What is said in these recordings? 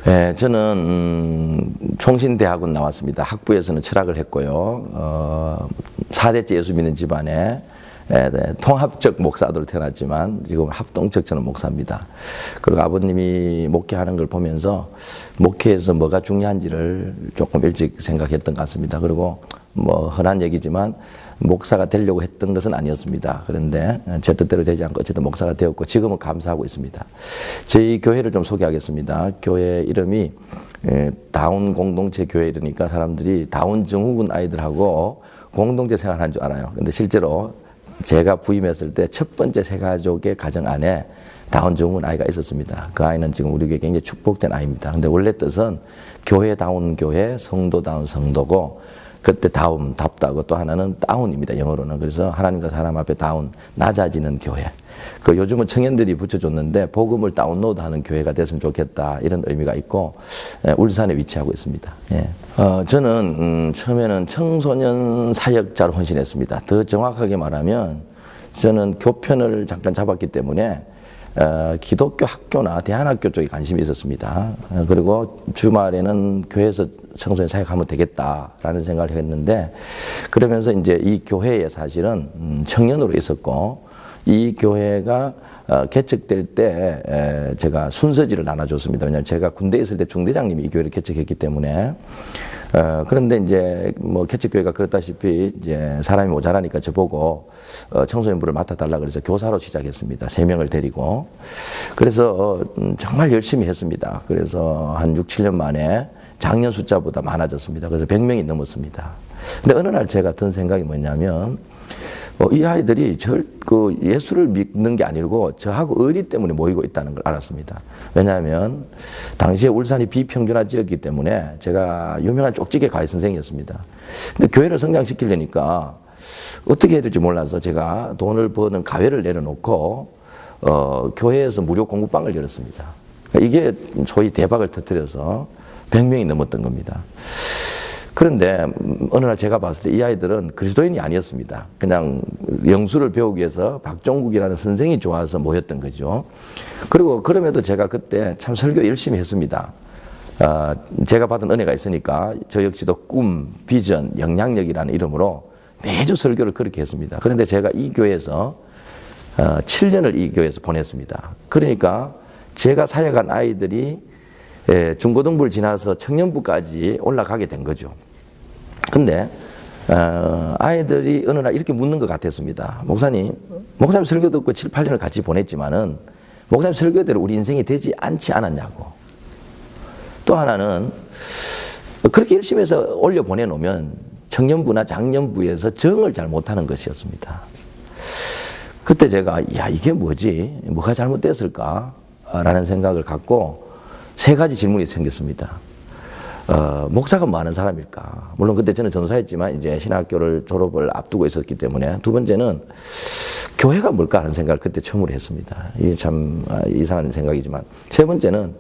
예, 저는 총신대학원 나왔습니다. 학부에서는 철학을 했고요. 4대째 예수 믿는 집안에 통합적 목사로 태어났지만 지금 합동적 저는 목사입니다. 그리고 아버님이 목회하는 걸 보면서 목회에서 뭐가 중요한지를 조금 일찍 생각했던 것 같습니다. 그리고 뭐 흔한 얘기지만 목사가 되려고 했던 것은 아니었습니다. 그런데 제 뜻대로 되지 않고 어쨌든 목사가 되었고 지금은 감사하고 있습니다. 저희 교회를 좀 소개하겠습니다. 교회 이름이 다운 공동체 교회 이러니까 사람들이 다운 증후군 아이들하고 공동체 생활한 줄 알아요. 근데 실제로 제가 부임했을 때 첫 번째 새가족의 가정 안에 다운 증후군 아이가 있었습니다. 그 아이는 지금 우리 교회에 굉장히 축복된 아이입니다. 근데 원래 뜻은 교회다운 교회, 성도다운 성도고 그때 다운, 답다고 또 하나는 다운입니다. 영어로는. 그래서 하나님과 사람 앞에 다운, 낮아지는 교회. 그 요즘은 청년들이 붙여줬는데 복음을 다운로드하는 교회가 됐으면 좋겠다 이런 의미가 있고 울산에 위치하고 있습니다. 예. 저는 처음에는 청소년 사역자로 헌신했습니다. 더 정확하게 말하면 저는 교편을 잠깐 잡았기 때문에 기독교 학교나 대안학교 쪽에 관심이 있었습니다. 그리고 주말에는 교회에서 청소년 사역하면 되겠다라는 생각을 했는데 그러면서 이제 이 교회에 사실은 청년으로 있었고 이 교회가 개척될 때 제가 순서지를 나눠줬습니다. 왜냐하면 제가 군대에 있을 때 중대장님이 이 교회를 개척했기 때문에 그런데 이제 뭐 개척교회가 그렇다시피 이제 사람이 모자라니까 저보고 청소년부를 맡아달라 그래서 교사로 시작했습니다. 3명을 데리고. 그래서 정말 열심히 했습니다. 그래서 한 6, 7년 만에 작년 숫자보다 많아졌습니다. 그래서 100명이 넘었습니다. 근데 어느 날 제가 든 생각이 뭐냐면 이 아이들이 예수를 믿는 게 아니고 저하고 의리 때문에 모이고 있다는 걸 알았습니다. 왜냐하면 당시에 울산이 비평준화 지역이기 때문에 제가 유명한 쪽지게 과외 선생이었습니다. 근데 교회를 성장시키려니까 어떻게 해야 될지 몰라서 제가 돈을 버는 과외를 내려놓고 교회에서 무료 공부방을 열었습니다. 이게 소위 대박을 터뜨려서 100명이 넘었던 겁니다. 그런데 어느 날 제가 봤을 때 이 아이들은 그리스도인이 아니었습니다. 그냥 영수를 배우기 위해서 박종국이라는 선생이 좋아서 모였던 거죠. 그리고 그럼에도 제가 그때 참 설교 열심히 했습니다. 제가 받은 은혜가 있으니까 저 역시도 꿈, 비전, 영향력이라는 이름으로 매주 설교를 그렇게 했습니다. 그런데 제가 이 교회에서 7년을 이 교회에서 보냈습니다. 그러니까 제가 사역한 아이들이 중고등부를 지나서 청년부까지 올라가게 된 거죠. 근데 아이들이 어느 날 이렇게 묻는 것 같았습니다. 목사님 설교 듣고 7, 8년을 같이 보냈지만은 목사님 설교대로 우리 인생이 되지 않지 않았냐고. 또 하나는 그렇게 열심히 해서 올려 보내놓으면 청년부나 장년부에서 정을 잘 못하는 것이었습니다. 그때 제가 이게 뭐지? 뭐가 잘못됐을까? 라는 생각을 갖고 3가지 질문이 생겼습니다. 목사가 뭐 하는 사람일까? 물론 그때 저는 전도사였지만 이제 신학교를 졸업을 앞두고 있었기 때문에 두 번째는 교회가 뭘까 하는 생각을 그때 처음으로 했습니다. 이게 참 이상한 생각이지만 세 번째는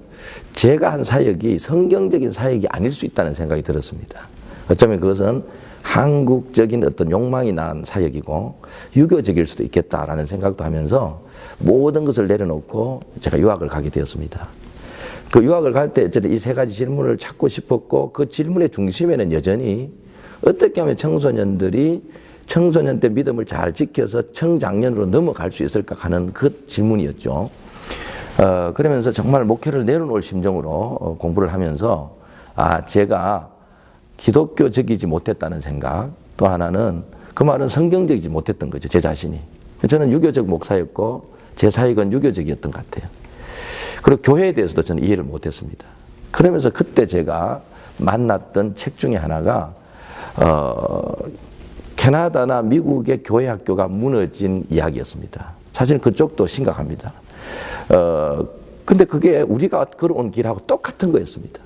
제가 한 사역이 성경적인 사역이 아닐 수 있다는 생각이 들었습니다. 어쩌면 그것은 한국적인 어떤 욕망이 낳은 사역이고 유교적일 수도 있겠다라는 생각도 하면서 모든 것을 내려놓고 제가 유학을 가게 되었습니다. 그 유학을 갈 때 이 3가지 질문을 찾고 싶었고 그 질문의 중심에는 여전히 어떻게 하면 청소년들이 청소년 때 믿음을 잘 지켜서 청장년으로 넘어갈 수 있을까 하는 그 질문이었죠. 그러면서 정말 목회를 내려놓을 심정으로 공부를 하면서 제가 기독교적이지 못했다는 생각, 또 하나는 그 말은 성경적이지 못했던 거죠. 제 자신이. 저는 유교적 목사였고 제 사역은 유교적이었던 것 같아요. 그리고 교회에 대해서도 저는 이해를 못했습니다. 그러면서 그때 제가 만났던 책 중에 하나가 캐나다나 미국의 교회 학교가 무너진 이야기였습니다. 사실 그쪽도 심각합니다. 근데 그게 우리가 걸어온 길하고 똑같은 거였습니다.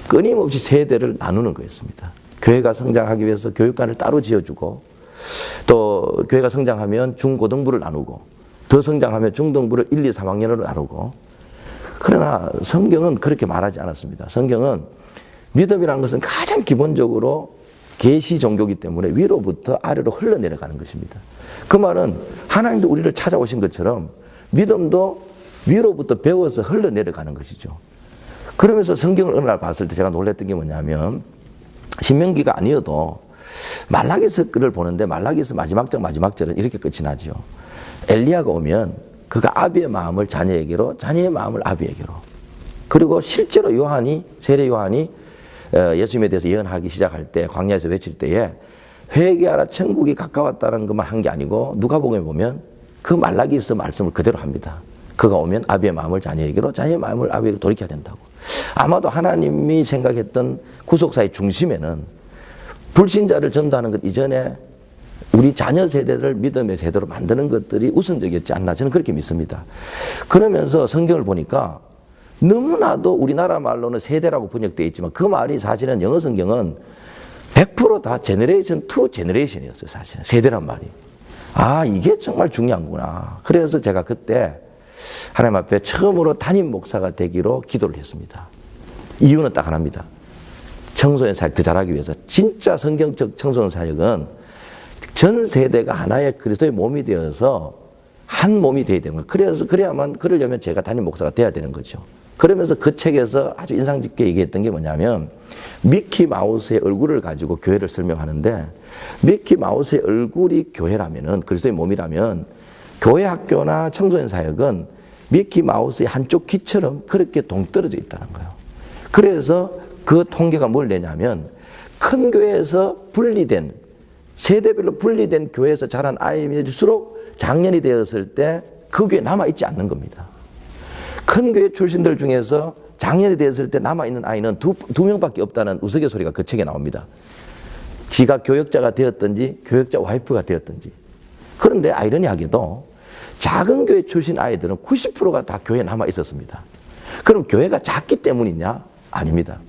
끊임없이 세대를 나누는 거였습니다. 교회가 성장하기 위해서 교육관을 따로 지어주고 또 교회가 성장하면 중고등부를 나누고 더 성장하면 중등부를 1, 2, 3학년으로 나누고 그러나 성경은 그렇게 말하지 않았습니다. 성경은 믿음이라는 것은 가장 기본적으로 계시 종교이기 때문에 위로부터 아래로 흘러내려가는 것입니다. 그 말은 하나님도 우리를 찾아오신 것처럼 믿음도 위로부터 배워서 흘러내려가는 것이죠. 그러면서 성경을 어느 날 봤을 때 제가 놀랐던 게 뭐냐면 신명기가 아니어도 말라기서를 보는데 말라기서 마지막 절은 이렇게 끝이 나죠. 엘리야가 오면 그가 아비의 마음을 자녀에게로, 자녀의 마음을 아비에게로. 그리고 실제로 세례 요한이 예수님에 대해서 예언하기 시작할 때, 광야에서 외칠 때에 회개하라 천국이 가까웠다는 것만 한 게 아니고 누가복음에 보면 그 말라기서 말씀을 그대로 합니다. 그가 오면 아비의 마음을 자녀에게로, 자녀의 마음을 아비에게로 돌이켜야 된다고. 아마도 하나님이 생각했던 구속사의 중심에는 불신자를 전도하는 것 이전에 우리 자녀 세대를 믿음의 세대로 만드는 것들이 우선적이었지 않나, 저는 그렇게 믿습니다. 그러면서 성경을 보니까 너무나도 우리나라 말로는 세대라고 번역되어 있지만 그 말이 사실은 영어 성경은 100% 다 제너레이션 투 제너레이션이었어요. 사실은 세대란 말이. 아, 이게 정말 중요한구나. 그래서 제가 그때 하나님 앞에 처음으로 담임 목사가 되기로 기도를 했습니다. 이유는 딱 하나입니다. 청소년 사역 더 잘하기 위해서. 진짜 성경적 청소년 사역은 전 세대가 하나의 그리스도의 몸이 되어서 한 몸이 되어야 되는 거예요. 그러려면 제가 담임 목사가 돼야 되는 거죠. 그러면서 그 책에서 아주 인상 깊게 얘기했던 게 뭐냐면 미키 마우스의 얼굴을 가지고 교회를 설명하는데, 미키 마우스의 얼굴이 교회라면은, 그리스도의 몸이라면 교회 학교나 청소년 사역은 미키 마우스의 한쪽 귀처럼 그렇게 동떨어져 있다는 거예요. 그래서 그 통계가 뭘 내냐면 큰 교회에서 분리된, 세대별로 분리된 교회에서 자란 아이일수록 장년이 되었을 때 그 교회에 남아있지 않는 겁니다. 큰 교회 출신들 중에서 장년이 되었을 때 남아있는 아이는 두 명밖에 없다는 우스갯소리가 그 책에 나옵니다. 지가 교역자가 되었든지 교역자 와이프가 되었든지. 그런데 아이러니하게도 작은 교회 출신 아이들은 90%가 다 교회에 남아있었습니다. 그럼 교회가 작기 때문이냐? 아닙니다.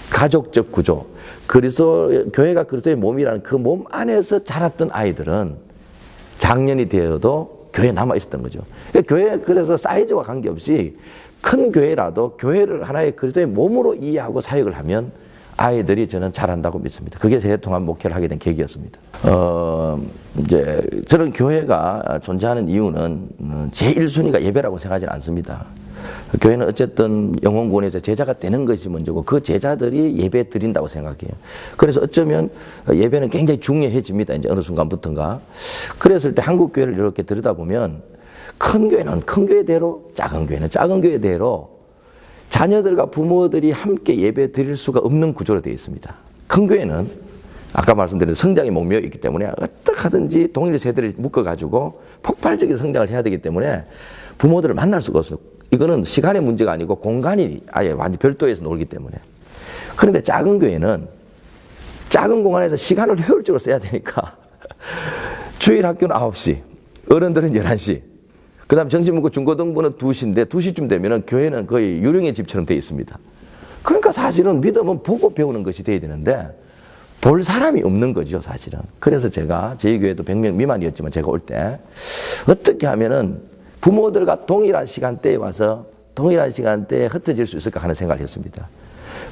가족적 구조, 교회가 그리스도의 몸이라는 그 몸 안에서 자랐던 아이들은 장년이 되어도 교회에 남아있었던 거죠. 교회, 그래서 사이즈와 관계없이 큰 교회라도 교회를 하나의 그리스도의 몸으로 이해하고 사역을 하면 아이들이 저는 잘한다고 믿습니다. 그게 세대통합 목회를 하게 된 계기였습니다. 이제 저는 교회가 존재하는 이유는 제1순위가 예배라고 생각하지 않습니다. 교회는 어쨌든 영혼 구원에서 제자가 되는 것이 먼저고 그 제자들이 예배 드린다고 생각해요. 그래서 어쩌면 예배는 굉장히 중요해집니다. 이제 어느 순간부터인가. 그랬을 때 한국 교회를 이렇게 들여다보면 큰 교회는 큰 교회대로, 작은 교회는 작은 교회대로 자녀들과 부모들이 함께 예배 드릴 수가 없는 구조로 되어 있습니다. 큰 교회는 아까 말씀드린 성장이 목매어 있기 때문에 어떻게 하든지 동일 세대를 묶어가지고 폭발적인 성장을 해야 되기 때문에 부모들을 만날 수가 없어요. 이거는 시간의 문제가 아니고 공간이 아예 완전 별도에서 놀기 때문에. 그런데 작은 교회는 작은 공간에서 시간을 효율적으로 써야 되니까 주일 학교는 9시, 어른들은 11시, 그 다음 정신문고 중고등부는 2시인데 2시쯤 되면 교회는 거의 유령의 집처럼 되어 있습니다. 그러니까 사실은 믿음은 보고 배우는 것이 돼야 되는데 볼 사람이 없는 거죠, 사실은. 그래서 제가 저희 교회도 100명 미만이었지만 제가 올 때 어떻게 하면은 부모들과 동일한 시간대에 와서 동일한 시간대에 흩어질 수 있을까 하는 생각을 했습니다.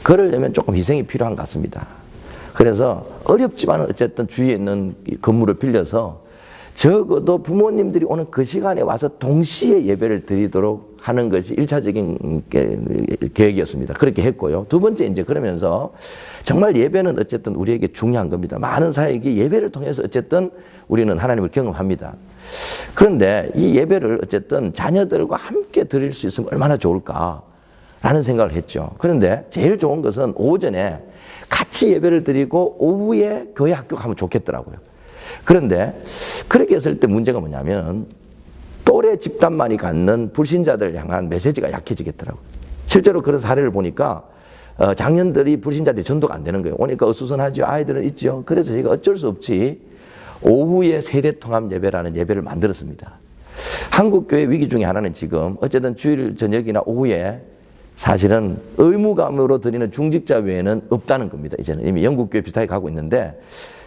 그러려면 조금 희생이 필요한 것 같습니다. 그래서 어렵지만 어쨌든 주위에 있는 건물을 빌려서 적어도 부모님들이 오는 그 시간에 와서 동시에 예배를 드리도록 하는 것이 1차적인 계획이었습니다. 그렇게 했고요. 두 번째 이제 그러면서 정말 예배는 어쨌든 우리에게 중요한 겁니다. 많은 사역이 예배를 통해서 어쨌든 우리는 하나님을 경험합니다. 그런데 이 예배를 어쨌든 자녀들과 함께 드릴 수 있으면 얼마나 좋을까라는 생각을 했죠. 그런데 제일 좋은 것은 오전에 같이 예배를 드리고 오후에 교회 학교 가면 좋겠더라고요. 그런데 그렇게 했을 때 문제가 뭐냐면 또래 집단만이 갖는 불신자들을 향한 메시지가 약해지겠더라고요. 실제로 그런 사례를 보니까 장년들이 불신자들이 전도가 안 되는 거예요. 오니까 어수선하죠. 아이들은 있죠. 그래서 저희가 어쩔 수 없이 오후에 세대통합 예배라는 예배를 만들었습니다. 한국교회 위기 중에 하나는 지금 어쨌든 주일 저녁이나 오후에 사실은 의무감으로 드리는 중직자 외에는 없다는 겁니다. 이제는 이미 영국교회 비슷하게 가고 있는데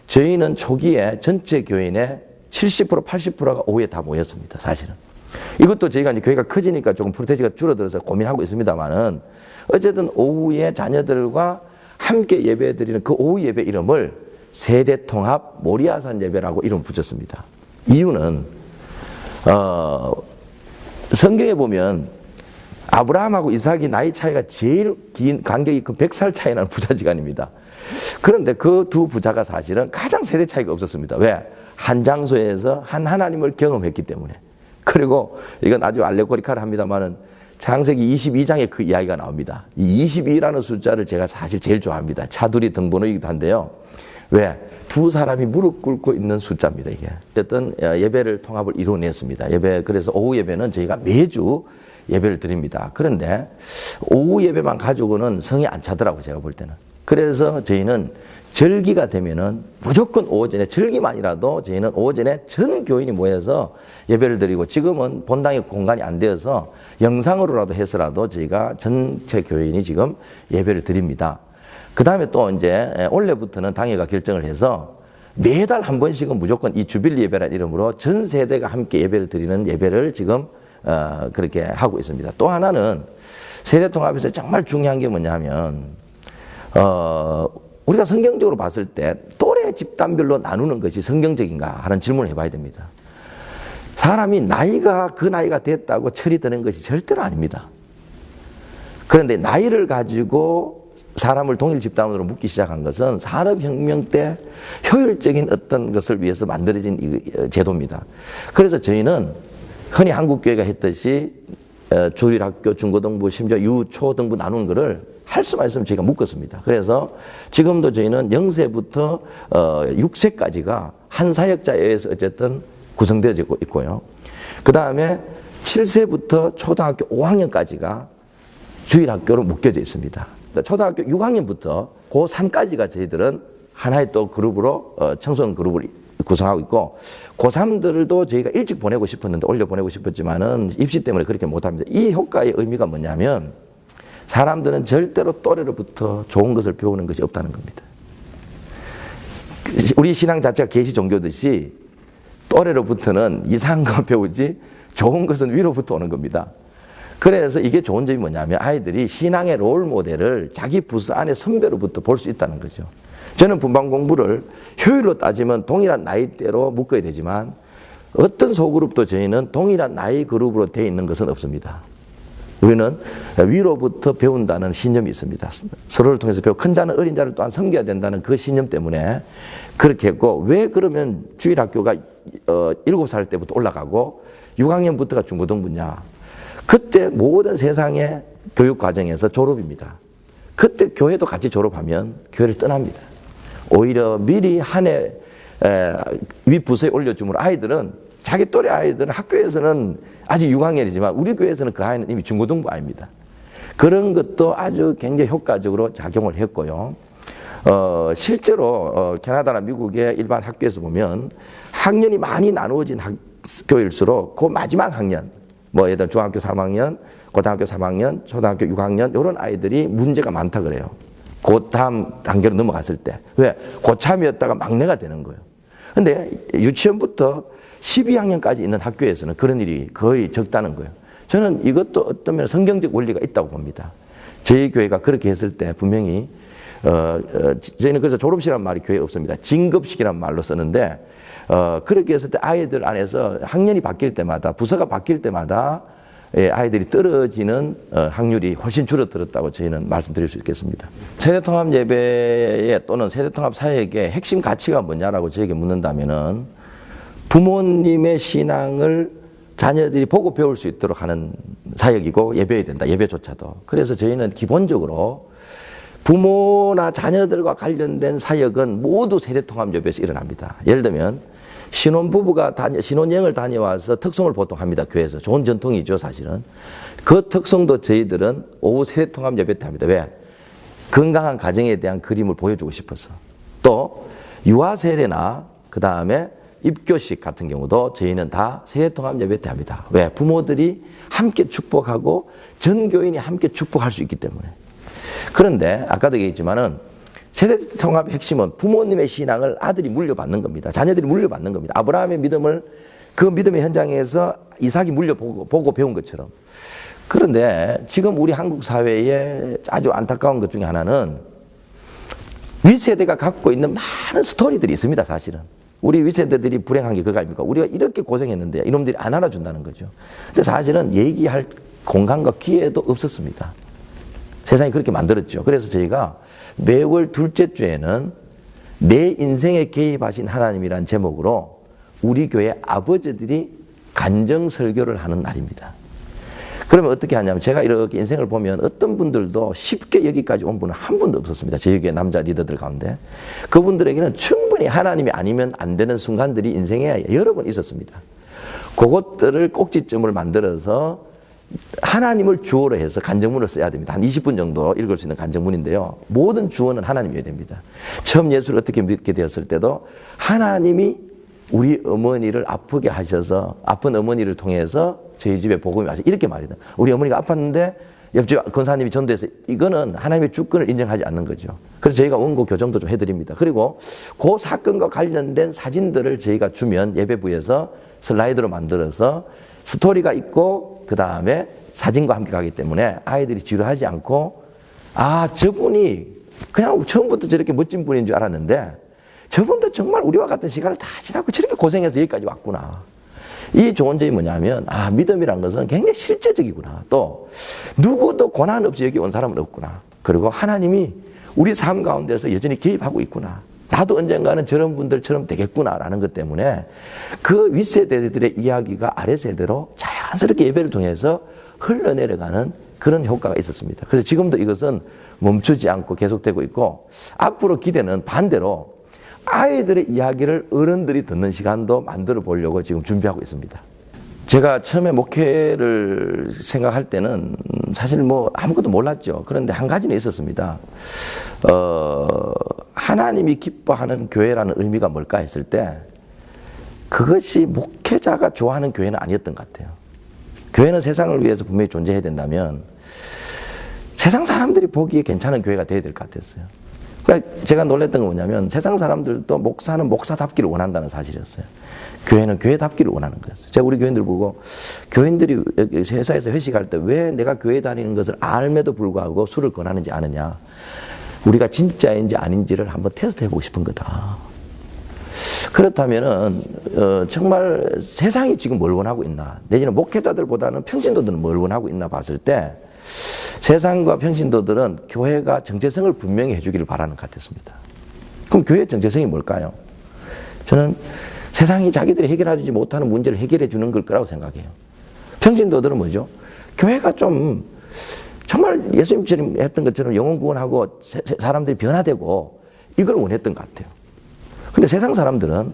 저희는 초기에 전체 교인의 70% 80%가 오후에 다 모였습니다. 사실은. 이것도 저희가 이제 교회가 커지니까 조금 프로테지가 줄어들어서 고민하고 있습니다만은 어쨌든 오후에 자녀들과 함께 예배 드리는 그 오후 예배 이름을 세대통합 모리아산 예배라고 이름 붙였습니다. 이유는 성경에 보면 아브라함하고 이삭이 나이 차이가 제일 긴 간격이 그 100살 차이 나는 부자지간입니다. 그런데 그 두 부자가 사실은 가장 세대 차이가 없었습니다. 왜? 한 장소에서 한 하나님을 경험했기 때문에. 그리고 이건 아주 알레고리카를 합니다만은 창세기 22장에 그 이야기가 나옵니다. 이 22라는 숫자를 제가 사실 제일 좋아합니다. 차두리 등번호이기도 한데요. 왜? 두 사람이 무릎 꿇고 있는 숫자입니다, 이게. 어쨌든 예배를 통합을 이루어냈습니다. 그래서 오후 예배는 저희가 매주 예배를 드립니다. 그런데 오후 예배만 가지고는 성이 안 차더라고요, 제가 볼 때는. 그래서 저희는 절기가 되면은 무조건 오전에, 절기만이라도 저희는 오전에 전 교인이 모여서 예배를 드리고, 지금은 본당에 공간이 안 되어서 영상으로라도 해서라도 저희가 전체 교인이 지금 예배를 드립니다. 그 다음에 또 이제 올해부터는 당회가 결정을 해서 매달 한 번씩은 무조건 이 주빌리 예배라는 이름으로 전 세대가 함께 예배를 드리는 예배를 지금 그렇게 하고 있습니다. 또 하나는 세대 통합에서 정말 중요한 게 뭐냐면 우리가 성경적으로 봤을 때 또래 집단별로 나누는 것이 성경적인가 하는 질문을 해봐야 됩니다. 사람이 그 나이가 됐다고 철이 드는 것이 절대로 아닙니다. 그런데 나이를 가지고 사람을 동일 집단으로 묶기 시작한 것은 산업혁명 때 효율적인 어떤 것을 위해서 만들어진 제도입니다. 그래서 저희는 흔히 한국교회가 했듯이 주일학교, 중고등부, 심지어 유초등부 나누는 것을 할 수만 있으면 저희가 묶었습니다. 그래서 지금도 저희는 0세부터 6세까지가 한 사역자에 의해서 어쨌든 구성되어지고 있고요. 그 다음에 7세부터 초등학교 5학년까지가 주일학교로 묶여져 있습니다. 초등학교 6학년부터 고3까지가 저희들은 하나의 또 그룹으로 청소년 그룹을 구성하고 있고, 고3들도 저희가 일찍 보내고 싶었는데 올려 보내고 싶었지만은 입시 때문에 그렇게 못합니다. 이 효과의 의미가 뭐냐면 사람들은 절대로 또래로부터 좋은 것을 배우는 것이 없다는 겁니다. 우리 신앙 자체가 계시 종교듯이 또래로부터는 이상한 거 배우지 좋은 것은 위로부터 오는 겁니다. 그래서 이게 좋은 점이 뭐냐면 아이들이 신앙의 롤 모델을 자기 부스 안에 선배로부터 볼 수 있다는 거죠. 저는 분반 공부를 효율로 따지면 동일한 나이대로 묶어야 되지만 어떤 소그룹도 저희는 동일한 나이 그룹으로 되어 있는 것은 없습니다. 우리는 위로부터 배운다는 신념이 있습니다. 서로를 통해서 배우고 큰 자는 어린 자를 또한 섬겨야 된다는 그 신념 때문에 그렇게 했고, 왜 그러면 주일학교가 7살 때부터 올라가고 6학년부터가 중고등부냐? 그때 모든 세상의 교육 과정에서 졸업입니다. 그때 교회도 같이 졸업하면 교회를 떠납니다. 오히려 미리 한 해 윗부서에 올려주면 아이들은, 자기 또래 아이들은 학교에서는 아직 6학년이지만 우리 교회에서는 그 아이는 이미 중고등부 아입니다. 그런 것도 아주 굉장히 효과적으로 작용을 했고요. 실제로 캐나다나 미국의 일반 학교에서 보면 학년이 많이 나누어진 학교일수록 그 마지막 학년, 뭐 예를 들어 중학교 3학년, 고등학교 3학년, 초등학교 6학년 이런 아이들이 문제가 많다 그래요. 그 다음 단계로 넘어갔을 때. 왜? 고참이었다가 막내가 되는 거예요. 근데 유치원부터 12학년까지 있는 학교에서는 그런 일이 거의 적다는 거예요. 저는 이것도 어떤 면에 성경적 원리가 있다고 봅니다. 저희 교회가 그렇게 했을 때 분명히 저희는 그래서 졸업식이라는 말이 교회에 없습니다. 진급식이라는 말로 쓰는데 그렇게 했을 때 아이들 안에서 학년이 바뀔 때마다, 부서가 바뀔 때마다 아이들이 떨어지는 확률이 훨씬 줄어들었다고 저희는 말씀드릴 수 있겠습니다. 세대통합 예배에 또는 세대통합 사역의 핵심 가치가 뭐냐라고 저에게 묻는다면은 부모님의 신앙을 자녀들이 보고 배울 수 있도록 하는 사역이고 예배해야 된다, 예배조차도. 그래서 저희는 기본적으로 부모나 자녀들과 관련된 사역은 모두 세대통합 예배에서 일어납니다. 예를 들면 신혼부부가 신혼여행을 다녀와서 특송을 보통 합니다. 교회에서. 좋은 전통이죠, 사실은. 그 특송도 저희들은 오후 세대통합 예배 때 합니다. 왜? 건강한 가정에 대한 그림을 보여주고 싶어서. 또 유아 세례나 그 다음에 입교식 같은 경우도 저희는 다 세대통합 예배 때 합니다. 왜? 부모들이 함께 축복하고 전 교인이 함께 축복할 수 있기 때문에. 그런데 아까도 얘기했지만은 세대통합의 핵심은 부모님의 신앙을 아들이 물려받는 겁니다. 자녀들이 물려받는 겁니다. 아브라함의 믿음을 그 믿음의 현장에서 이삭이 물려보고 배운 것처럼. 그런데 지금 우리 한국 사회에 아주 안타까운 것 중에 하나는 윗세대가 갖고 있는 많은 스토리들이 있습니다, 사실은. 우리 윗세대들이 불행한 게 그거 아닙니까? 우리가 이렇게 고생했는데 이놈들이 안 알아준다는 거죠. 근데 사실은 얘기할 공간과 기회도 없었습니다. 세상이 그렇게 만들었죠. 그래서 저희가 매월 둘째 주에는 내 인생에 개입하신 하나님이란 제목으로 우리 교회 아버지들이 간정 설교를 하는 날입니다. 그러면 어떻게 하냐면 제가 이렇게 인생을 보면 어떤 분들도 쉽게 여기까지 온 분은 한 분도 없었습니다. 저희 교회 남자 리더들 가운데. 그분들에게는 충분히 하나님이 아니면 안 되는 순간들이 인생에 여러 번 있었습니다. 그것들을 꼭지점을 만들어서 하나님을 주어로 해서 간증문을 써야 됩니다. 한 20분 정도 읽을 수 있는 간증문인데요. 모든 주어는 하나님이어야 됩니다. 처음 예수를 어떻게 믿게 되었을 때도 하나님이 우리 어머니를 아프게 하셔서 아픈 어머니를 통해서 저희 집에 복음이 와서 이렇게 말이다. 우리 어머니가 아팠는데 옆집 권사님이 전도해서 이거는 하나님의 주권을 인정하지 않는 거죠. 그래서 저희가 원고 교정도 좀 해드립니다. 그리고 그 사건과 관련된 사진들을 저희가 주면 예배부에서 슬라이드로 만들어서 스토리가 있고 그 다음에 사진과 함께 가기 때문에 아이들이 지루하지 않고 아 저분이 그냥 처음부터 저렇게 멋진 분인 줄 알았는데 저분도 정말 우리와 같은 시간을 다 지나고 저렇게 고생해서 여기까지 왔구나. 이 좋은 점이 뭐냐면 아 믿음이란 것은 굉장히 실제적이구나. 또 누구도 고난 없이 여기 온 사람은 없구나. 그리고 하나님이 우리 삶 가운데서 여전히 개입하고 있구나. 나도 언젠가는 저런 분들처럼 되겠구나라는 것 때문에 그 윗세대들의 이야기가 아래세대로 자연스럽게 예배를 통해서 흘러내려가는 그런 효과가 있었습니다. 그래서 지금도 이것은 멈추지 않고 계속되고 있고 앞으로 기대는 반대로 아이들의 이야기를 어른들이 듣는 시간도 만들어 보려고 지금 준비하고 있습니다. 제가 처음에 목회를 생각할 때는 사실 뭐 아무것도 몰랐죠. 그런데 한 가지는 있었습니다. 하나님이 기뻐하는 교회라는 의미가 뭘까 했을 때 그것이 목회자가 좋아하는 교회는 아니었던 것 같아요. 교회는 세상을 위해서 분명히 존재해야 된다면 세상 사람들이 보기에 괜찮은 교회가 돼야 될 것 같았어요. 그러니까 제가 놀랬던 건 뭐냐면 세상 사람들도 목사는 목사답기를 원한다는 사실이었어요. 교회는 교회답기를 원하는 거였어요. 제가 우리 교인들 보고 교인들이 회사에서 회식할 때 왜 내가 교회 다니는 것을 알매도 불구하고 술을 권하는지 아느냐. 우리가 진짜인지 아닌지를 한번 테스트해보고 싶은 거다. 그렇다면은 정말 세상이 지금 뭘 원하고 있나 내지는 목회자들보다는 평신도들은 뭘 원하고 있나 봤을 때 세상과 평신도들은 교회가 정체성을 분명히 해주기를 바라는 것 같았습니다. 그럼 교회의 정체성이 뭘까요? 저는 세상이 자기들이 해결하지 못하는 문제를 해결해 주는 걸 거라고 생각해요. 평신도들은 뭐죠? 교회가 좀 정말 예수님처럼 했던 것처럼 영혼 구원하고 사람들이 변화되고 이걸 원했던 것 같아요. 근데 세상 사람들은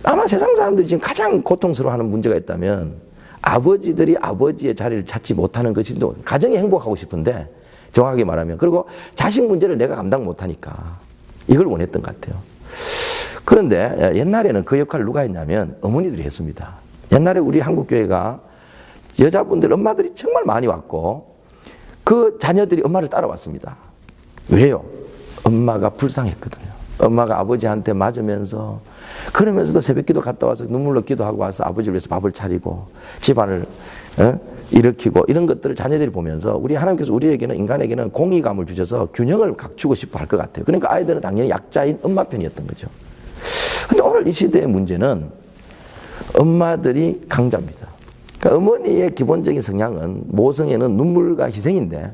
아마 세상 사람들이 지금 가장 고통스러워하는 문제가 있다면 아버지들이 아버지의 자리를 찾지 못하는 것이 가정이 행복하고 싶은데 정확하게 말하면 그리고 자식 문제를 내가 감당 못하니까 이걸 원했던 것 같아요. 그런데 옛날에는 그 역할을 누가 했냐면 어머니들이 했습니다. 옛날에 우리 한국교회가 여자분들 엄마들이 정말 많이 왔고 그 자녀들이 엄마를 따라왔습니다. 왜요? 엄마가 불쌍했거든요. 엄마가 아버지한테 맞으면서 그러면서도 새벽기도 갔다 와서 눈물로 기도하고 와서 아버지를 위해서 밥을 차리고 집안을 일으키고 이런 것들을 자녀들이 보면서 우리 하나님께서 우리에게는 인간에게는 공의감을 주셔서 균형을 갖추고 싶어 할 것 같아요. 그러니까 아이들은 당연히 약자인 엄마 편이었던 거죠. 근데 오늘 이 시대의 문제는 엄마들이 강자입니다. 그러니까 어머니의 기본적인 성향은 모성애는 눈물과 희생인데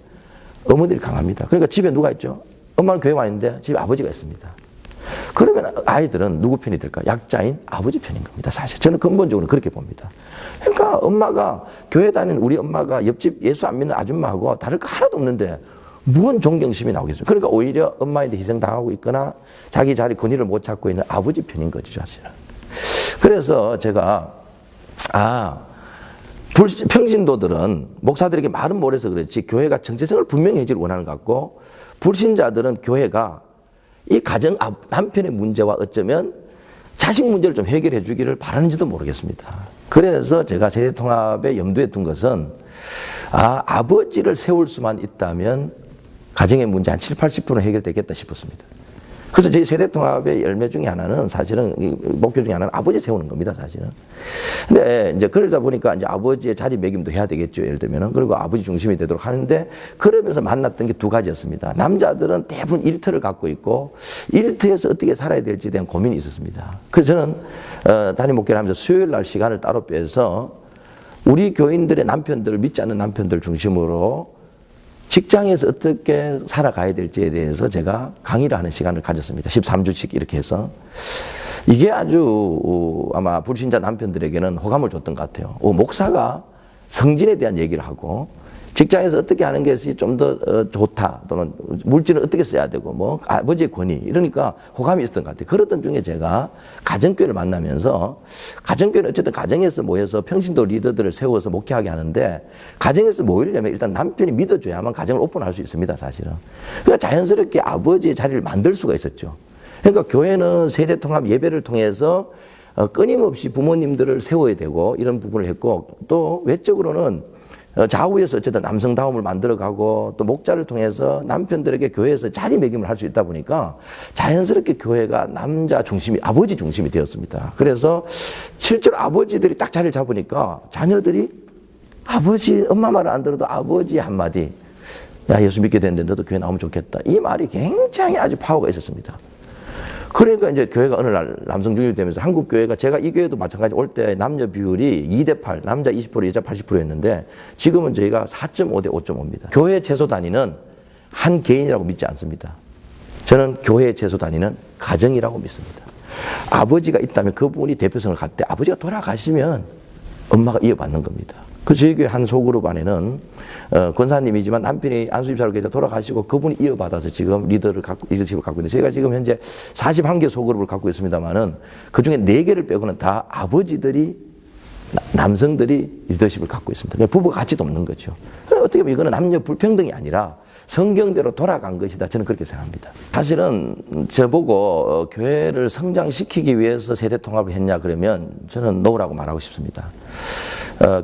어머니들이 강합니다. 그러니까 집에 누가 있죠? 엄마는 교회 와 있는데 집에 아버지가 있습니다. 그러면 아이들은 누구 편이 될까? 약자인 아버지 편인 겁니다. 사실 저는 근본적으로 그렇게 봅니다. 그러니까 엄마가 교회 다니는 우리 엄마가 옆집 예수 안 믿는 아줌마하고 다를 거 하나도 없는데 무슨 존경심이 나오겠어요? 그러니까 오히려 엄마한테 희생당하고 있거나 자기 자리 권위를 못 찾고 있는 아버지 편인 거죠, 사실은. 그래서 제가 평신도들은 목사들에게 말은 못해서 그렇지 교회가 정체성을 분명히 해주길 원하는 것 같고 불신자들은 교회가 이 가정 남편의 문제와 어쩌면 자식 문제를 좀 해결해 주기를 바라는지도 모르겠습니다. 그래서 제가 세대통합에 염두에 둔 것은 아버지를 세울 수만 있다면 가정의 문제 한 70-80% 해결되겠다 싶었습니다. 그래서 저희 세대통합의 열매 중에 하나는 사실은 목표 중에 하나는 아버지 세우는 겁니다, 사실은. 근데 이제 그러다 보니까 이제 아버지의 자리매김도 해야 되겠죠, 예를 들면은. 그리고 아버지 중심이 되도록 하는데 그러면서 만났던 게 두 가지였습니다. 남자들은 대부분 일터를 갖고 있고 일터에서 어떻게 살아야 될지에 대한 고민이 있었습니다. 그래서 저는 담임 목회를 하면서 수요일 날 시간을 따로 빼서 우리 교인들의 남편들, 믿지 않는 남편들 중심으로 직장에서 어떻게 살아가야 될지에 대해서 제가 강의를 하는 시간을 가졌습니다. 13주씩 이렇게 해서. 이게 아주 아마 불신자 남편들에게는 호감을 줬던 것 같아요. 목사가 성진에 대한 얘기를 하고 직장에서 어떻게 하는 것이 좀 더 좋다 또는 물질을 어떻게 써야 되고 뭐 아버지의 권위 이러니까 호감이 있었던 것 같아요. 그러던 중에 제가 가정교회를 만나면서 가정교회는 어쨌든 가정에서 모여서 평신도 리더들을 세워서 목회하게 하는데 가정에서 모이려면 일단 남편이 믿어줘야만 가정을 오픈할 수 있습니다. 사실은. 그러니까 자연스럽게 아버지의 자리를 만들 수가 있었죠. 그러니까 교회는 세대통합 예배를 통해서 끊임없이 부모님들을 세워야 되고 이런 부분을 했고 또 외적으로는 좌우에서 어쨌든 남성다움을 만들어가고 또 목자를 통해서 남편들에게 교회에서 자리매김을 할 수 있다 보니까 자연스럽게 교회가 남자 중심이 아버지 중심이 되었습니다. 그래서 실제로 아버지들이 딱 자리를 잡으니까 자녀들이 아버지 엄마 말을 안 들어도 아버지 한마디 나 예수 믿게 됐는데 너도 교회 나오면 좋겠다. 이 말이 굉장히 아주 파워가 있었습니다. 그러니까 이제 교회가 어느 날 남성 중심이 되면서 한국 교회가 제가 이 교회도 마찬가지 올 때 남녀 비율이 2대8 남자 20% 여자 80%였는데 지금은 저희가 4.5대 5.5입니다. 교회 최소 단위는 한 개인이라고 믿지 않습니다. 저는 교회 최소 단위는 가정이라고 믿습니다. 아버지가 있다면 그분이 대표성을 갖되 아버지가 돌아가시면 엄마가 이어받는 겁니다. 그 저희 교회 한 소그룹 안에는 권사님이지만 남편이 안수집사로 계셔 돌아가시고 그분이 이어받아서 지금 리더십을 갖고 있는데 저희가 지금 현재 41개 소그룹을 갖고 있습니다만은 그 중에 4개를 빼고는 다 아버지들이 남성들이 리더십을 갖고 있습니다. 그러니까 부부가 같이 돕는 거죠. 어떻게 보면 이거는 남녀 불평등이 아니라 성경대로 돌아간 것이다. 저는 그렇게 생각합니다. 사실은 저보고 교회를 성장시키기 위해서 세대통합을 했냐 그러면 저는 노라고 말하고 싶습니다.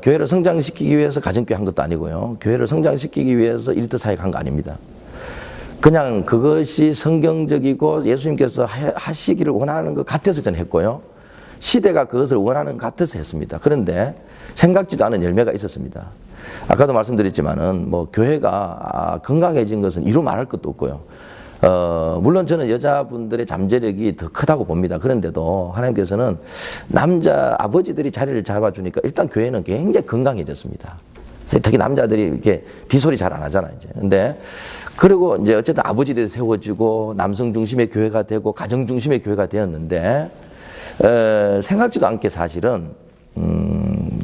교회를 성장시키기 위해서 가정교회 한 것도 아니고요. 교회를 성장시키기 위해서 일터사역 한 거 아닙니다. 그냥 그것이 성경적이고 예수님께서 하시기를 원하는 것 같아서 저는 했고요. 시대가 그것을 원하는 것 같아서 했습니다. 그런데 생각지도 않은 열매가 있었습니다. 아까도 말씀드렸지만은 뭐 교회가 건강해진 것은 이루 말할 것도 없고요. 물론 저는 여자분들의 잠재력이 더 크다고 봅니다. 그런데도 하나님께서는 남자 아버지들이 자리를 잡아주니까 일단 교회는 굉장히 건강해졌습니다. 특히 남자들이 이렇게 비소리 잘 안 하잖아요, 이제. 근데, 그리고 이제 어쨌든 아버지들이 세워지고 남성 중심의 교회가 되고 가정 중심의 교회가 되었는데, 생각지도 않게 사실은,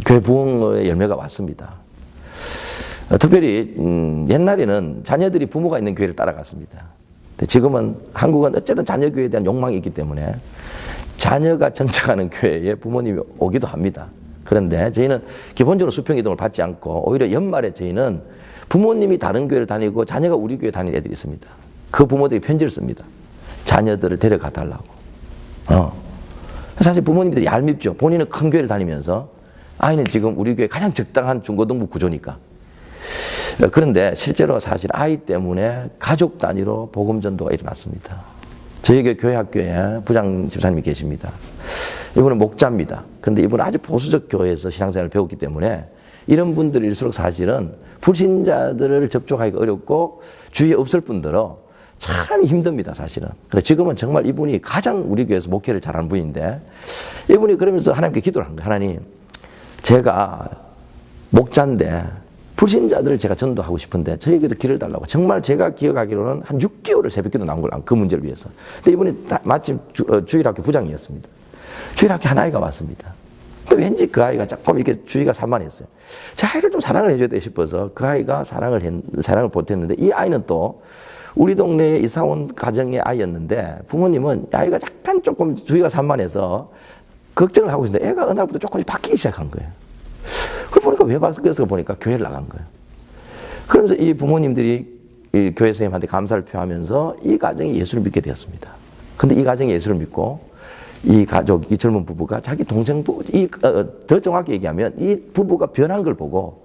교회 부흥의 열매가 왔습니다. 특별히, 옛날에는 자녀들이 부모가 있는 교회를 따라갔습니다. 지금은 한국은 어쨌든 자녀 교회에 대한 욕망이 있기 때문에 자녀가 정착하는 교회에 부모님이 오기도 합니다. 그런데 저희는 기본적으로 수평 이동을 받지 않고 오히려 연말에 저희는 부모님이 다른 교회를 다니고 자녀가 우리 교회 다니는 애들이 있습니다. 그 부모들이 편지를 씁니다. 자녀들을 데려가 달라고. 사실 부모님들이 얄밉죠. 본인은 큰 교회를 다니면서 아이는 지금 우리 교회 가장 적당한 중고등부 구조니까. 그런데 실제로 사실 아이 때문에 가족 단위로 복음 전도가 일어났습니다. 저희 교회 학교에 부장 집사님이 계십니다. 이분은 목자입니다. 그런데 이분은 아주 보수적 교회에서 신앙생활을 배웠기 때문에 이런 분들일수록 사실은 불신자들을 접촉하기가 어렵고 주위에 없을 뿐더러 참 힘듭니다, 사실은. 그래서 지금은 정말 이분이 가장 우리 교회에서 목회를 잘하는 분인데 이분이 그러면서 하나님께 기도를 한 거예요. 하나님, 제가 목자인데 불신자들을 제가 전도하고 싶은데 저에게도 길을 달라고. 정말 제가 기억하기로는 한 6개월을 새벽기도 나온 걸로 그 문제를 위해서. 근데 이분이 마침 주일학교 부장이었습니다. 주일학교 한 아이가 왔습니다. 근데 왠지 그 아이가 조금 이렇게 주의가 산만했어요. 제 아이를 좀 사랑을 해줘야 돼 싶어서 그 아이가 사랑을 보탰는데 이 아이는 또 우리 동네에 이사 온 가정의 아이였는데 부모님은 아이가 약간 조금 주의가 산만해서 걱정을 하고 있는데 애가 어느 날부터 조금씩 바뀌기 시작한 거예요. 그 보니까 왜 바뀌었을까 보니까 교회를 나간 거예요. 그러면서 이 부모님들이 이 교회 선생님한테 감사를 표하면서 이 가정이 예수를 믿게 되었습니다. 근데 이 가정이 예수를 믿고 이 가족, 이 젊은 부부가 자기 동생 부부, 더 정확히 얘기하면 이 부부가 변한 걸 보고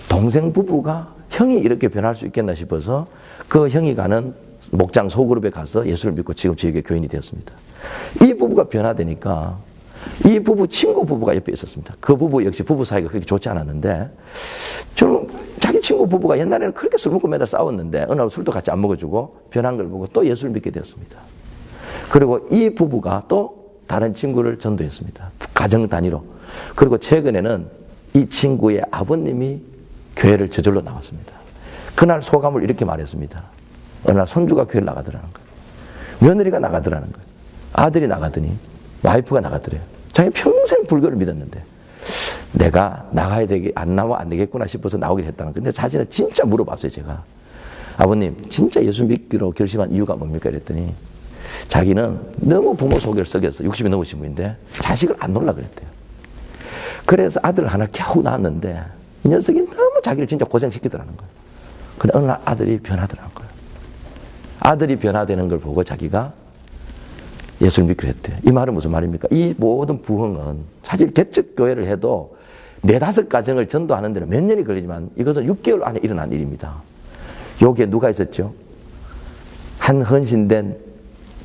동생 부부가 형이 이렇게 변할 수 있겠나 싶어서 그 형이 가는 목장 소그룹에 가서 예수를 믿고 지금 저에게 교인이 되었습니다. 이 부부가 변화되니까 이 부부, 친구 부부가 옆에 있었습니다. 그 부부 역시 부부 사이가 그렇게 좋지 않았는데, 저는 자기 친구 부부가 옛날에는 그렇게 술 먹고 매달 싸웠는데, 어느 날 술도 같이 안 먹어주고, 변한 걸 보고 또 예수를 믿게 되었습니다. 그리고 이 부부가 또 다른 친구를 전도했습니다. 가정 단위로. 그리고 최근에는 이 친구의 아버님이 교회를 저절로 나왔습니다. 그날 소감을 이렇게 말했습니다. 어느 날 손주가 교회를 나가더라는 거예요. 며느리가 나가더라는 거예요. 아들이 나가더니 와이프가 나가더래요. 자기 평생 불교를 믿었는데 내가 나가야 되게 안 나면 안 되겠구나 싶어서 나오긴 했다는 거예요. 근데 자신은 진짜 물어봤어요. 제가 아버님 진짜 예수 믿기로 결심한 이유가 뭡니까? 이랬더니 자기는 너무 부모 속을 썩여서 60이 넘으신 분인데 자식을 안 놀라 그랬대요. 그래서 아들을 하나 겨우 낳았는데 이 녀석이 너무 자기를 진짜 고생시키더라는 거예요. 근데 어느 날 아들이 변하더라는 거예요. 아들이 변화되는 걸 보고 자기가 예수를 믿기로 했대요. 이 말은 무슨 말입니까? 이 모든 부흥은 사실 개척교회를 해도 4-5 가정을 전도하는 데는 몇 년이 걸리지만 이것은 6개월 안에 일어난 일입니다. 여기에 누가 있었죠? 한 헌신된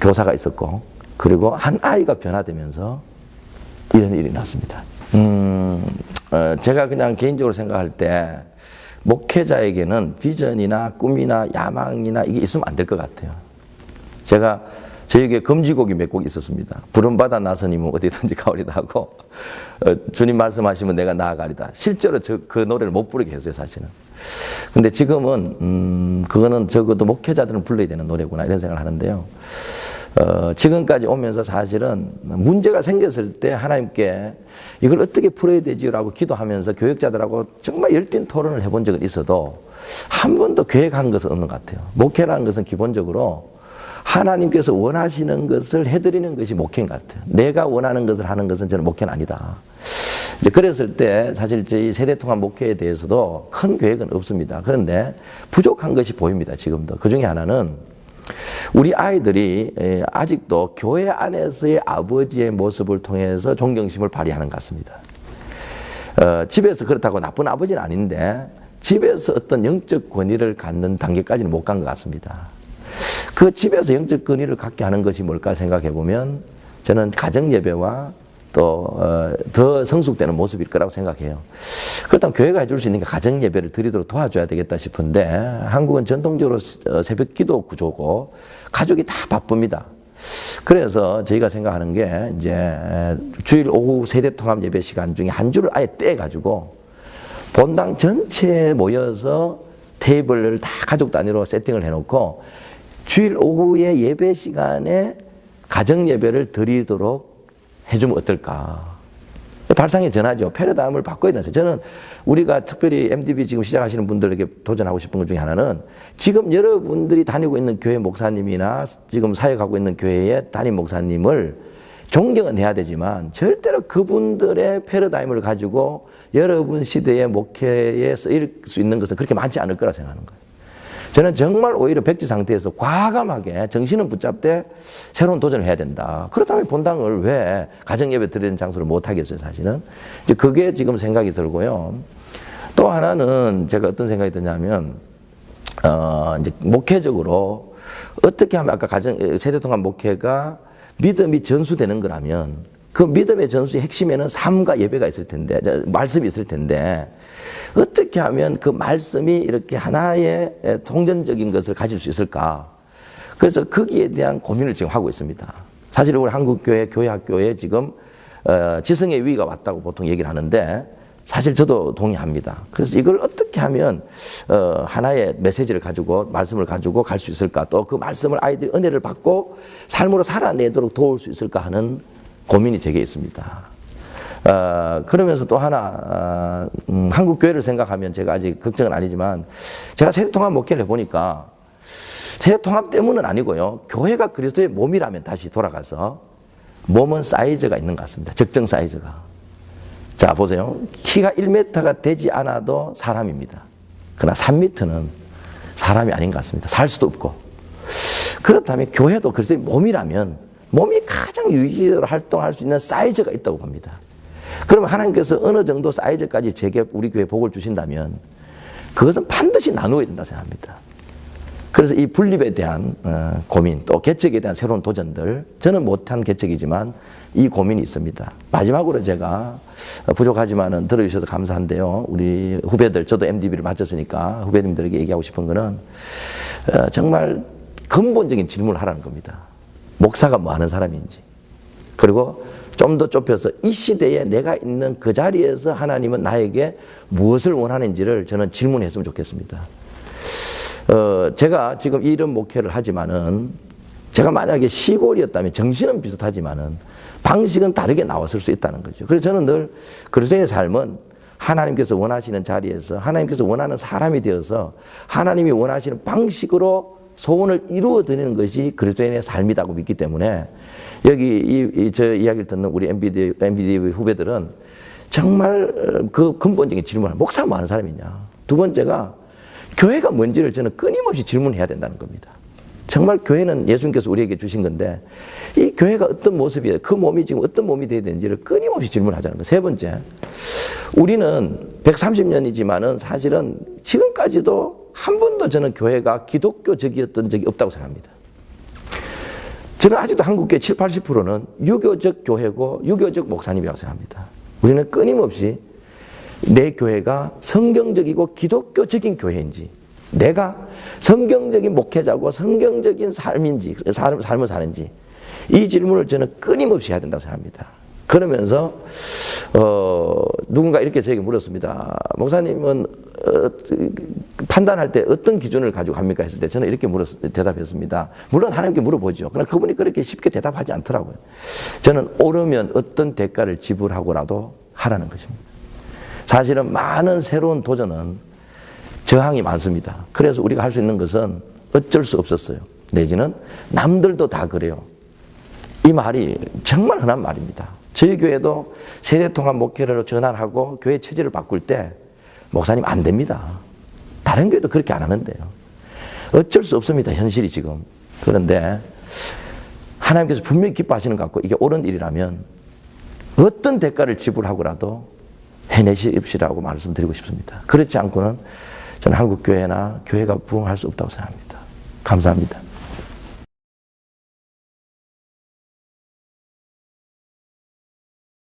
교사가 있었고 그리고 한 아이가 변화되면서 이런 일이 났습니다. 제가 그냥 개인적으로 생각할 때 목회자에게는 비전이나 꿈이나 야망이나 이게 있으면 안 될 것 같아요. 제가 저에게 금지곡이 몇 곡 있었습니다. 부름받아 나서님은 어디든지 가오리다 하고 주님 말씀하시면 내가 나아가리다. 실제로 그 노래를 못 부르게 했어요, 사실은. 근데 지금은 그거는 적어도 목회자들은 불러야 되는 노래구나 이런 생각을 하는데요. 지금까지 오면서 사실은 문제가 생겼을 때 하나님께 이걸 어떻게 풀어야 되지라고 기도하면서 교역자들하고 정말 열띤 토론을 해본 적은 있어도 한 번도 계획한 것은 없는 것 같아요. 목회라는 것은 기본적으로 하나님께서 원하시는 것을 해드리는 것이 목회인 것 같아요. 내가 원하는 것을 하는 것은 저는 목회는 아니다. 이제 그랬을 때 사실 저희 세대통합 목회에 대해서도 큰 계획은 없습니다. 그런데 부족한 것이 보입니다. 지금도. 그 중에 하나는 우리 아이들이 아직도 교회 안에서의 아버지의 모습을 통해서 존경심을 발휘하는 것 같습니다. 집에서 그렇다고 나쁜 아버지는 아닌데 집에서 어떤 영적 권위를 갖는 단계까지는 못 간 것 같습니다. 그 집에서 영적 권위를 갖게 하는 것이 뭘까 생각해 보면 저는 가정예배와 또 더 성숙되는 모습일 거라고 생각해요. 그렇다면 교회가 해줄 수 있는 게 가정예배를 드리도록 도와줘야 되겠다 싶은데 한국은 전통적으로 새벽 기도 구조고 가족이 다 바쁩니다. 그래서 저희가 생각하는 게 이제 주일 오후 세대통합 예배 시간 중에 한 주를 아예 떼가지고 본당 전체에 모여서 테이블을 다 가족 단위로 세팅을 해놓고 주일 오후에 예배 시간에 가정 예배를 드리도록 해주면 어떨까? 발상의 전환이죠. 패러다임을 바꿔야 된다. 저는 우리가 특별히 MDB 지금 시작하시는 분들에게 도전하고 싶은 것 중에 하나는 지금 여러분들이 다니고 있는 교회 목사님이나 지금 사역하고 있는 교회의 담임 목사님을 존경은 해야 되지만 절대로 그분들의 패러다임을 가지고 여러분 시대의 목회에 쓰일 수 있는 것은 그렇게 많지 않을 거라 생각하는 거예요. 저는 정말 오히려 백지 상태에서 과감하게 정신은 붙잡되 새로운 도전을 해야 된다. 그렇다면 본당을 왜 가정예배 드리는 장소를 못 하겠어요, 사실은. 이제 그게 지금 생각이 들고요. 또 하나는 제가 어떤 생각이 드냐면, 이제 목회적으로 어떻게 하면 아까 세대통합 목회가 믿음이 전수되는 거라면 그 믿음의 전수의 핵심에는 삶과 예배가 있을 텐데, 말씀이 있을 텐데, 어떻게 하면 그 말씀이 이렇게 하나의 통전적인 것을 가질 수 있을까? 그래서 거기에 대한 고민을 지금 하고 있습니다. 사실 우리 한국교회, 교회학교에 지금 지성의 위기가 왔다고 보통 얘기를 하는데 사실 저도 동의합니다. 그래서 이걸 어떻게 하면 하나의 메시지를 가지고 말씀을 가지고 갈 수 있을까? 또 그 말씀을 아이들이 은혜를 받고 삶으로 살아내도록 도울 수 있을까 하는 고민이 제게 있습니다. 그러면서 또 하나 한국교회를 생각하면 제가 아직 걱정은 아니지만 제가 세대통합 목회를 해보니까 세대통합 때문은 아니고요. 교회가 그리스도의 몸이라면 다시 돌아가서 몸은 사이즈가 있는 것 같습니다. 적정 사이즈가. 자 보세요. 키가 1m가 되지 않아도 사람입니다. 그러나 3m는 사람이 아닌 것 같습니다. 살 수도 없고. 그렇다면 교회도 그리스도의 몸이라면 몸이 가장 유기적으로 활동할 수 있는 사이즈가 있다고 봅니다. 그러면 하나님께서 어느 정도 사이즈까지 제게 우리 교회에 복을 주신다면 그것은 반드시 나누어야 된다 생각합니다. 그래서 이 분립에 대한 고민, 또 개척에 대한 새로운 도전들, 저는 못한 개척이지만 이 고민이 있습니다. 마지막으로 제가 부족하지만은 들어주셔서 감사한데요. 우리 후배들, 저도 MDB를 마쳤으니까 후배님들에게 얘기하고 싶은 거는 정말 근본적인 질문을 하라는 겁니다. 목사가 뭐 하는 사람인지, 그리고 좀 더 좁혀서 이 시대에 내가 있는 그 자리에서 하나님은 나에게 무엇을 원하는지를 저는 질문했으면 좋겠습니다. 제가 지금 이런 목회를 하지만은 제가 만약에 시골이었다면 정신은 비슷하지만은 방식은 다르게 나왔을 수 있다는 거죠. 그래서 저는 늘 그리스도인의 삶은 하나님께서 원하시는 자리에서 하나님께서 원하는 사람이 되어서 하나님이 원하시는 방식으로 소원을 이루어 드리는 것이 그리스도인의 삶이라고 믿기 때문에 여기 저 이야기를 듣는 우리 MBD 후배들은 정말 그 근본적인 질문을 목사 뭐 하는 사람이냐. 두 번째가 교회가 뭔지를 저는 끊임없이 질문해야 된다는 겁니다. 정말 교회는 예수님께서 우리에게 주신 건데 이 교회가 어떤 모습이에요? 그 몸이 지금 어떤 몸이 되어야 되는지를 끊임없이 질문하자는 거예요. 세 번째, 우리는 130년이지만은 사실은 지금까지도 한 번도 저는 교회가 기독교적이었던 적이 없다고 생각합니다. 저는 아직도 한국교회 70, 80%는 유교적 교회고 유교적 목사님이라고 생각합니다. 우리는 끊임없이 내 교회가 성경적이고 기독교적인 교회인지 내가 성경적인 목회자고 성경적인 삶인지 삶을 사는지 이 질문을 저는 끊임없이 해야 된다고 생각합니다. 그러면서 누군가 이렇게 저에게 물었습니다. 목사님은 판단할 때 어떤 기준을 가지고 합니까? 했을 때 저는 이렇게 대답했습니다. 물론 하나님께 물어보죠. 그러나 그분이 그렇게 쉽게 대답하지 않더라고요. 저는 오르면 어떤 대가를 지불하고라도 하라는 것입니다. 사실은 많은 새로운 도전은 저항이 많습니다. 그래서 우리가 할 수 있는 것은 어쩔 수 없었어요. 내지는 남들도 다 그래요. 이 말이 정말 흔한 말입니다. 저희 교회도 세대통합 목회로 전환하고 교회 체질을 바꿀 때 목사님 안 됩니다. 다른 교회도 그렇게 안 하는데요. 어쩔 수 없습니다. 현실이 지금. 그런데 하나님께서 분명히 기뻐하시는 것 같고 이게 옳은 일이라면 어떤 대가를 지불하고라도 해내십시라고 말씀드리고 싶습니다. 그렇지 않고는 저는 한국교회나 교회가 부흥할 수 없다고 생각합니다. 감사합니다.